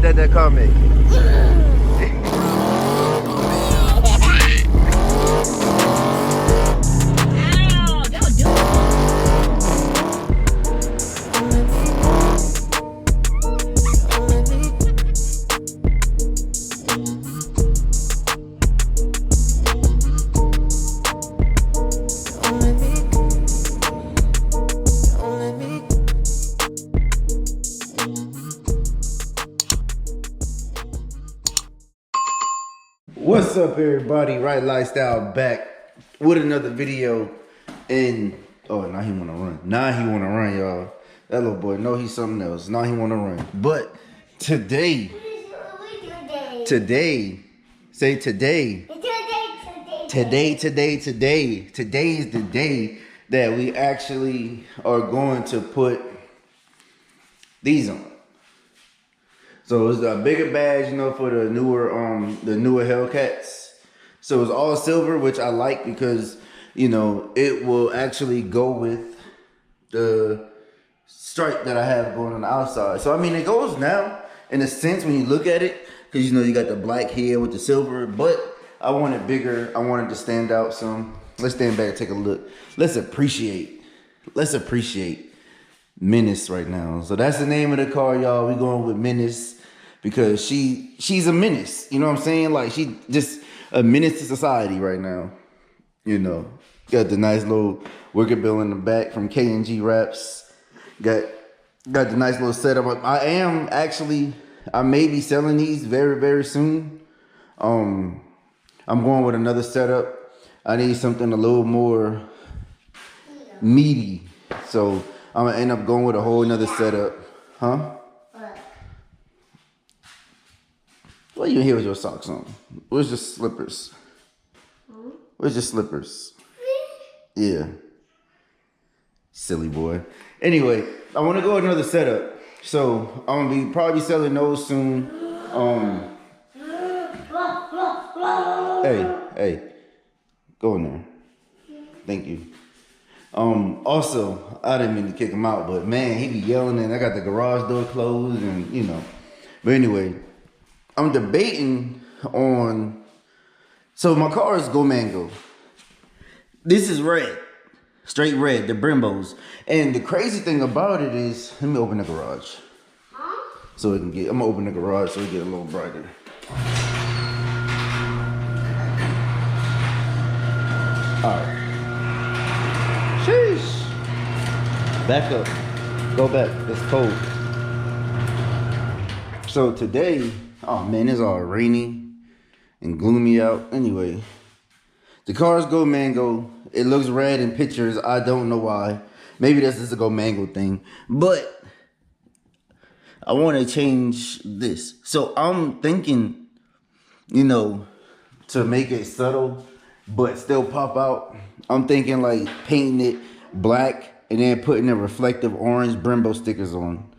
that the comment. What's up, everybody? Right Lifestyle back with another video. And oh, now he wanna run. Now he wanna run, y'all. That little boy, no, he's something else. Now he wanna run. But today, say today. Today is the day that we actually are going to put these on. So it's a bigger badge, you know, for the newer Hellcats. So it's all silver, which I like because, you know, it will actually go with the stripe that I have going on the outside. So I mean, it goes now in a sense when you look at it, because you know you got the black here with the silver, but I want it bigger. I want it to stand out some. Let's stand back and take a look. Let's appreciate Menace right now. So that's the name of the car, y'all. We going with Menace because she's a menace. You know what I'm saying? Like, she just a menace to society right now. You know, got the nice little worker bill in the back from K&G Wraps. Got the nice little setup. I may be selling these very, very soon. I'm going with another setup. I need something a little more meaty. So I'm gonna end up going with a whole nother setup. Huh? What are you here with your socks on? Where's your slippers? Where's your slippers? Yeah. Silly boy. Anyway, I want to go with another setup. So I'm gonna be probably selling those soon. Hey. Go in there. Thank you. Also, I didn't mean to kick him out, but man, he be yelling and I got the garage door closed and you know. But anyway, I'm debating on, so my car is Go Mango. This is red, straight red, the Brimbos. And the crazy thing about it is, let me open the garage. So it can get, I'm gonna open the garage so it get a little brighter. All right. Sheesh. Back up. Go back. It's cold. So today, oh man, it's all rainy and gloomy out. Anyway, the car's Go Mango. It looks red in pictures. I don't know why. Maybe that's just a Go Mango thing. But I want to change this. So I'm thinking, you know, to make it subtle but still pop out, I'm thinking like painting it black and then putting the reflective orange Brembo stickers on,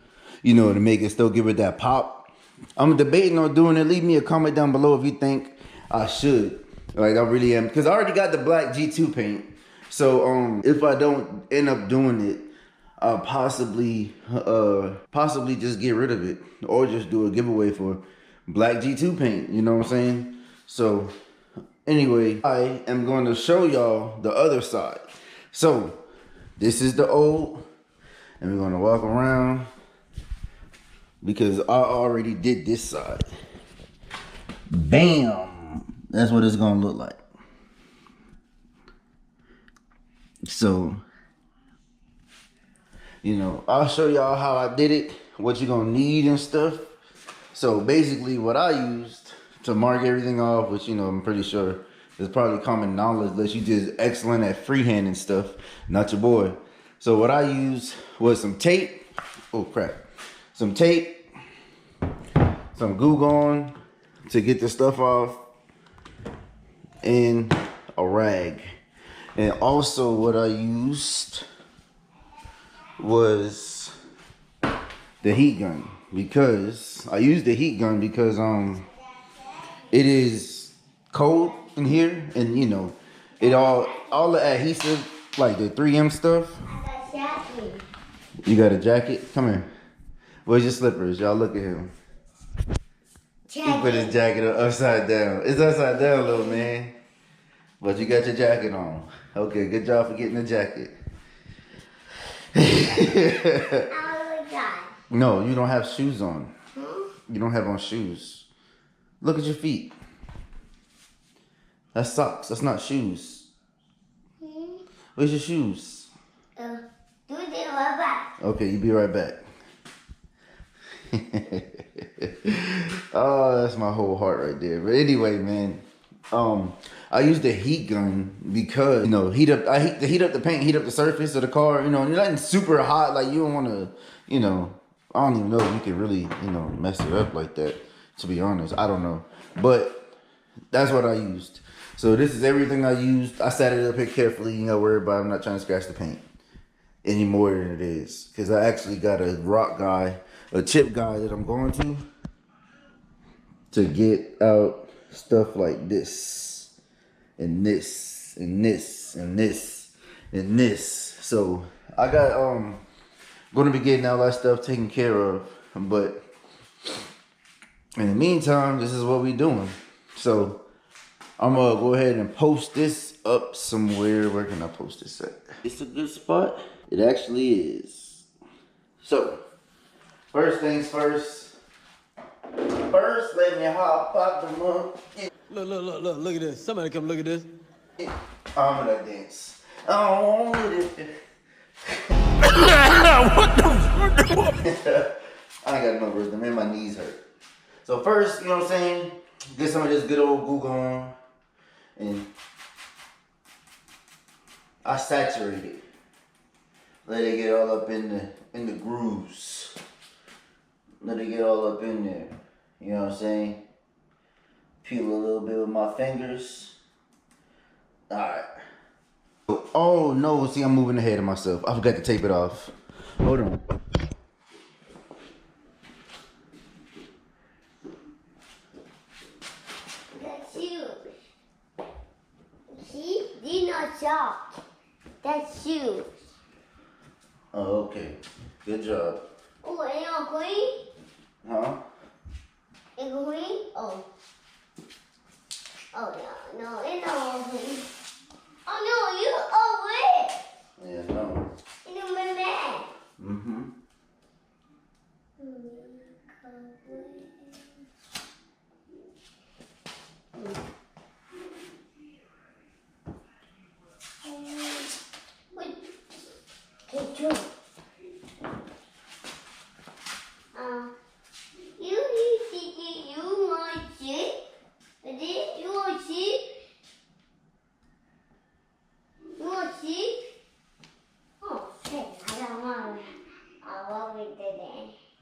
you know, to make it still give it that pop. I'm debating on doing it. Leave me a comment down below if you think I should. Like, I really am, because I already got the black G2 paint. So if I don't end up doing it, I'll possibly just get rid of it or just do a giveaway for black G2 paint, you know what I'm saying? So anyway, I am going to show y'all the other side. So this is the old, and we're going to walk around because I already did this side. Bam! That's what it's going to look like. So, you know, I'll show y'all how I did it, what you're going to need and stuff. So basically what I used to mark everything off, which, you know, I'm pretty sure is probably common knowledge unless you just excellent at freehand and stuff, not your boy. So what I used was some tape. Oh crap. Some tape, some glue gun to get the stuff off, and a rag. And also what I used was the heat gun, because I used the heat gun because it is cold in here, and you know, it all the adhesive, like the 3M stuff. You got a jacket? Come here. Where's your slippers? Y'all look at him. He put his jacket upside down. It's upside down, little man. But you got your jacket on. Okay, good job for getting the jacket. No, you don't have shoes on. You don't have on shoes. Look at your feet. That's socks. That's not shoes. Where's your shoes? Do it right back. Okay, you be right back. Oh, that's my whole heart right there. But anyway, man, I use the heat gun because, you know, heat up the paint, heat up the surface of the car. You know, you're nothing super hot. Like, you don't want to, you know, I don't even know if you can really, you know, mess it up like that. To be honest, I don't know. But that's what I used. So this is everything I used. I set it up here carefully. You know, worry about it. I'm not trying to scratch the paint any more than it is. Because I actually got a rock guy, a chip guy that I'm going to get out stuff like this and this and this and this and this. So I got going to be getting all that stuff taken care of. But in the meantime, this is what we doing. So I'm gonna go ahead and post this up somewhere. Where can I post this at? It's a good spot. It actually is. So first things first. First, let me hop out the mug. Look at this. Somebody come look at this. I'm gonna dance. Oh, What the I ain't got no rhythm, man. My knees hurt. So first, you know what I'm saying? Get some of this good old Google on. And I saturate it. Let it get all up in the grooves. Let it get all up in there. You know what I'm saying? Peel a little bit with my fingers. Alright. Oh no, see, I'm moving ahead of myself. I forgot to tape it off. Hold on. That's shoes. See? These not socks. That's shoes. Oh, okay. Good job. Oh, and you're green? Huh? It's green? Oh. Oh, no, it's not green. Oh, no, you are red. Yeah, no. You're my man. Mm-hmm.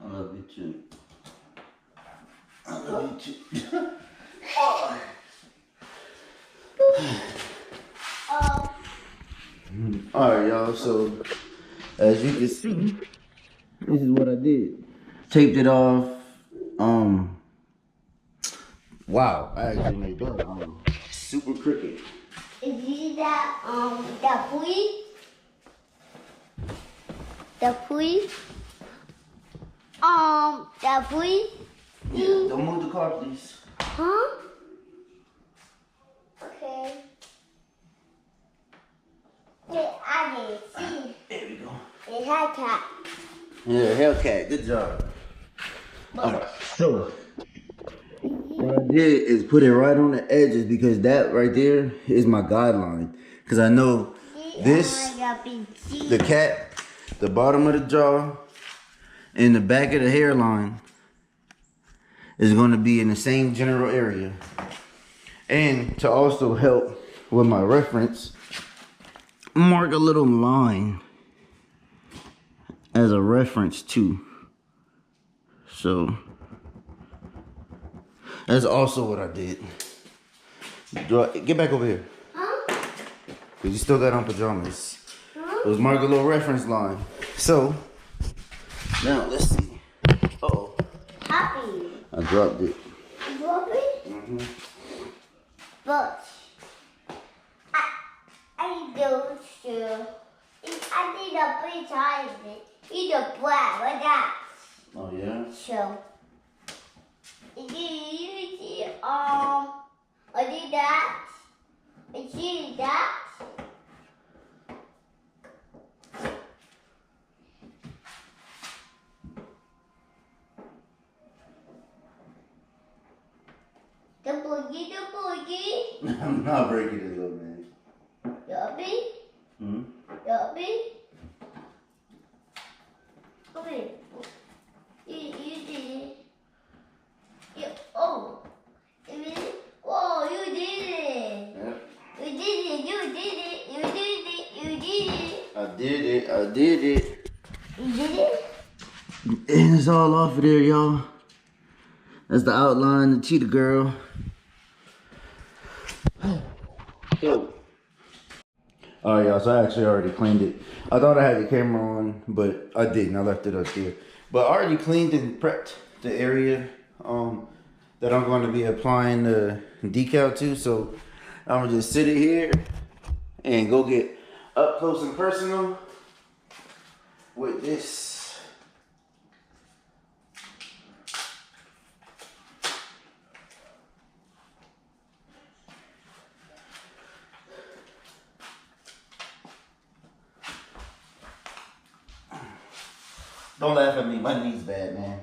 I love you too. I love you too. Alright, y'all, so as you can see, this is what I did. Taped it off. Wow, I actually made that super crooked. Is this the police? The police? The police? Yeah, don't move the car, please. Huh? Okay. Hey, I didn't see. There we go. It's Hellcat. Yeah, Hellcat, good job. Alright, so what I did is put it right on the edges because that right there is my guideline. Because I know this, the cap, the bottom of the jaw, and the back of the hairline is going to be in the same general area. And to also help with my reference, mark a little line as a reference too. So that's also what I did. Get back over here. Huh? Cause you still got on pajamas. Huh? It was mark a little reference line. So now let's see. Uh-oh. Happy. I dropped it. Bobby? Mm-hmm. But I don't sure. I did a big size. It's a black like that. Oh yeah? So you I did that. I did that. The boogie. I'm not breaking it, little man. Yummy. Hmm? Yummy. Come here. You did it. You, oh. You did it. Whoa, you did it. Yep. You did it. You did it. You did it. You did it. I did it. I did it. You did it. And it's all off of there, y'all. That's the outline, the cheetah girl. Alright, y'all, so I actually already cleaned it. I thought I had the camera on, but I didn't. I left it up there. But I already cleaned and prepped the area that I'm going to be applying the decal to. So I'm going to just sit it here and go get up close and personal with this. Don't laugh at me. My knee's bad, man.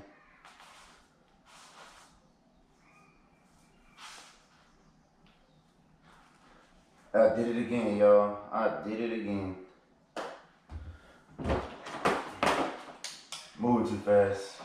I did it again, y'all. I did it again. Moving too fast.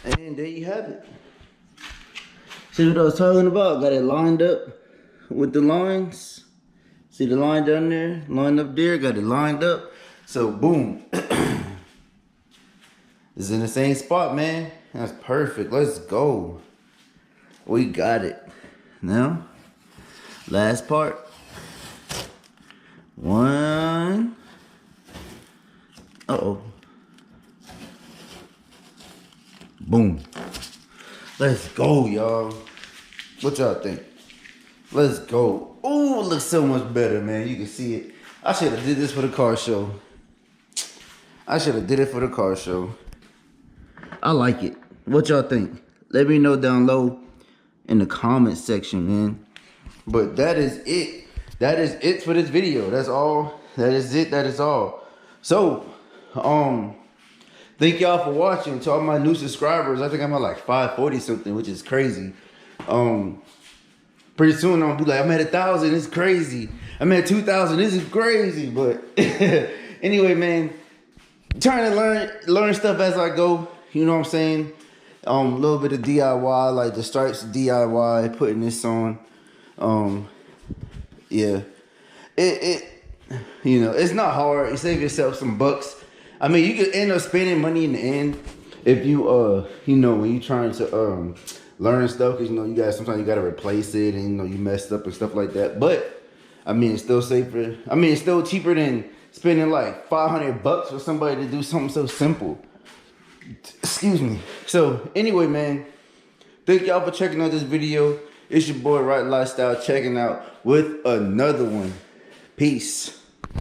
And there you have it. See what I was talking about? Got it lined up with the lines. See the line down there? Line up there. Got it lined up. So boom. It's in the same spot, man. That's perfect. Let's go. We got it. Now, last part. One. Uh-oh. Boom. Let's go, y'all. What y'all think? Let's go. Ooh, it looks so much better, man. You can see it. I should have did this for the car show. I should have did it for the car show. I like it. What y'all think? Let me know down low in the comment section, man. But that is it. That is it for this video. That's all. That is it. That is all. So, thank y'all for watching. To all my new subscribers, I think I'm at like 540 something, which is crazy. Pretty soon I'm gonna be like, I'm at 1,000. It's crazy. I'm at 2,000. This is crazy. But anyway, man, trying to learn stuff as I go. You know what I'm saying? A little bit of DIY, like the stripes DIY, putting this on. Yeah, you know, it's not hard. You save yourself some bucks. I mean, you could end up spending money in the end if you, you know, when you're trying to learn stuff, because, you know, sometimes you got to replace it and, you know, you messed up and stuff like that. But, I mean, it's still safer. I mean, it's still cheaper than spending like $500 for somebody to do something so simple. Excuse me. So, anyway, man, thank y'all for checking out this video. It's your boy, Right Lifestyle, checking out with another one. Peace.